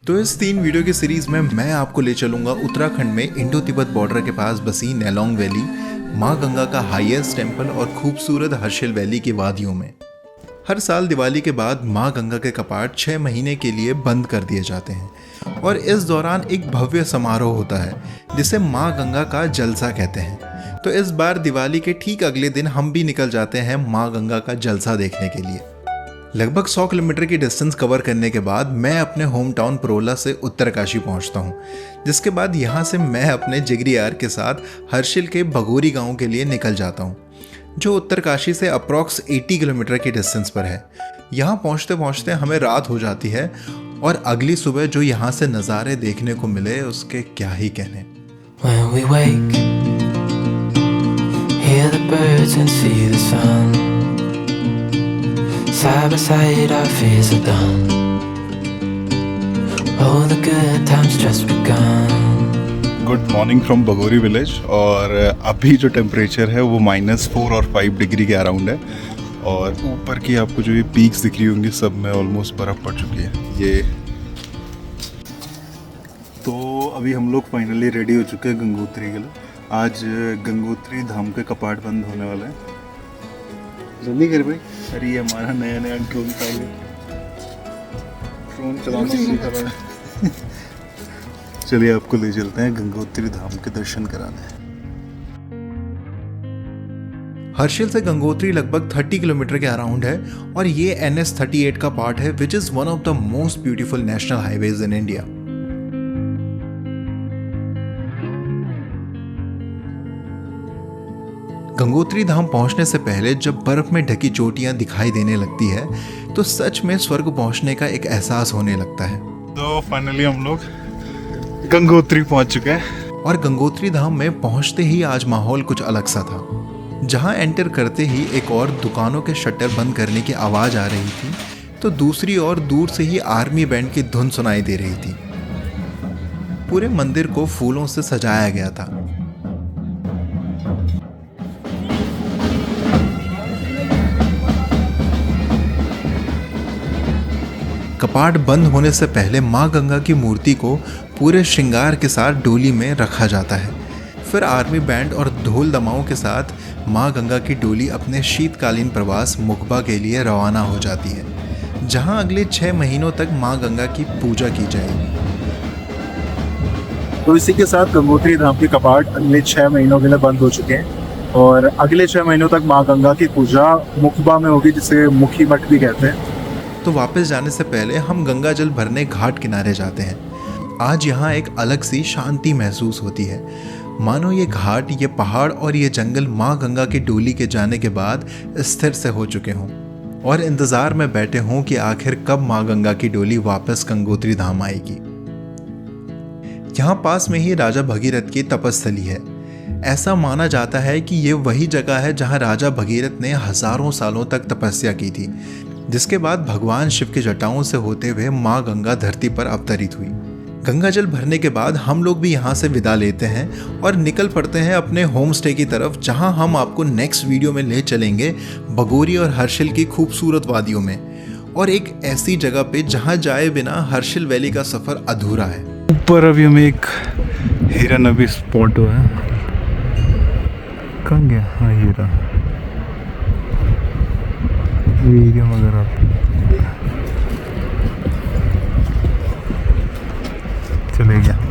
तो इस 3 वीडियो की सीरीज में मैं आपको ले चलूंगा उत्तराखंड में इंडो तिब्बत बॉर्डर के पास बसी नेलोंग वैली, माँ गंगा का हाईएस्ट टेम्पल और खूबसूरत हर्षिल वैली की वादियों में। हर साल दिवाली के बाद माँ गंगा के कपाट 6 महीने के लिए बंद कर दिए जाते हैं और इस दौरान एक भव्य समारोह होता है जिसे माँ गंगा का जलसा कहते हैं। तो इस बार दिवाली के ठीक अगले दिन हम भी निकल जाते हैं माँ गंगा का जलसा देखने के लिए। लगभग 100 किलोमीटर की डिस्टेंस कवर करने के बाद मैं अपने होम टाउन परोला से उत्तरकाशी पहुंचता हूं, जिसके बाद यहां से मैं अपने जिगरी यार के साथ हर्षिल के बगोरी गांव के लिए निकल जाता हूं, जो उत्तरकाशी से अप्रॉक्स 80 किलोमीटर की डिस्टेंस पर है। यहां पहुंचते पहुंचते हमें रात हो जाती है और अगली सुबह जो यहां से नज़ारे देखने को मिले उसके क्या ही कहने। When we wake, hear the birds and see the sun. Side by side our fears are done. Oh, the good times just begun. Good morning from Bagori village. और अभी जो टेम्परेचर है वो -4 और 5 डिग्री के अराउंड है और ऊपर की आपको जो ये पीक्स दिख रही होंगी सब में ऑलमोस्ट बर्फ़ पड़ चुकी है ये। तो अभी हम लोग फाइनली रेडी हो चुके हैं गंगोत्री के लिए। आज गंगोत्री धाम के कपाट बंद होने वाले हैं। जल्दी कर भाई। अरे ये हमारा नया ड्रोन था, ड्रोन चलाना सीखा रहा है। चलिए आपको ले चलते हैं गंगोत्री धाम के दर्शन कराने। हर्षिल से गंगोत्री लगभग 30 किलोमीटर के अराउंड है और ये NH38 का पार्ट है, which is one of the most beautiful national highways in India. Gangotri Dham पहुंचने से पहले जब बर्फ में ढकी चोटियां दिखाई देने लगती है तो सच में स्वर्ग पहुंचने का एक एहसास होने लगता है। तो फाइनली हम लोग गंगोत्री पहुंच चुके हैं और गंगोत्री धाम में पहुंचते ही आज माहौल कुछ अलग सा था। जहां एंटर करते ही एक और दुकानों के शटर बंद करने की आवाज आ रही थी तो दूसरी ओर दूर से ही आर्मी बैंड की धुन सुनाई दे रही थी। पूरे मंदिर को फूलों से सजाया गया था। कपाट बंद होने से पहले माँ गंगा की मूर्ति को पूरे श्रृंगार के साथ डोली में रखा जाता है। फिर आर्मी बैंड और ढोल दमाओं के साथ माँ गंगा की डोली अपने शीतकालीन प्रवास मुखबा के लिए रवाना हो जाती है, जहां अगले 6 महीनों तक माँ गंगा की पूजा की जाएगी। तो इसी के साथ गंगोत्री धाम के कपाट अगले 6 महीनों के लिए बंद हो चुके हैं और अगले 6 महीनों तक माँ गंगा की पूजा मुखबा में होगी, जिसे मुखी मठ भी कहते हैं। तो वापस जाने से पहले हम गंगा जल भरने घाट किनारे जाते हैं। आज यहाँ एक अलग सी शांति महसूस होती है, मानो ये घाट, ये पहाड़ और ये जंगल माँ गंगा की डोली के जाने के बाद स्थिर से हो चुके हों और इंतज़ार में बैठे हों कि आखिर कब माँ गंगा की डोली वापस गंगोत्री धाम आएगी। यहाँ पास में ही राजा भगीरथ की तपस्थली है। ऐसा माना जाता है कि ये वही जगह है जहाँ राजा भगीरथ ने हजारों सालों तक तपस्या की थी, जिसके बाद भगवान शिव की जटाओं से होते हुए माँ गंगा धरती पर अवतरित हुई। गंगा जल भरने के बाद हम लोग भी यहाँ से विदा लेते हैं और निकल पड़ते हैं अपने होम स्टे की तरफ, जहाँ हम आपको नेक्स्ट वीडियो में ले चलेंगे बगोरी और हर्षिल की खूबसूरत वादियों में और एक ऐसी जगह पे जहाँ जाए बिना हर्षिल वैली का सफ़र अधूरा है। ऊपर अभी हमें एक हिरन अभी स्पॉट हुआ है। कहाँ गया? हाँ ये रहा वीडियो वगैरह। चले गया।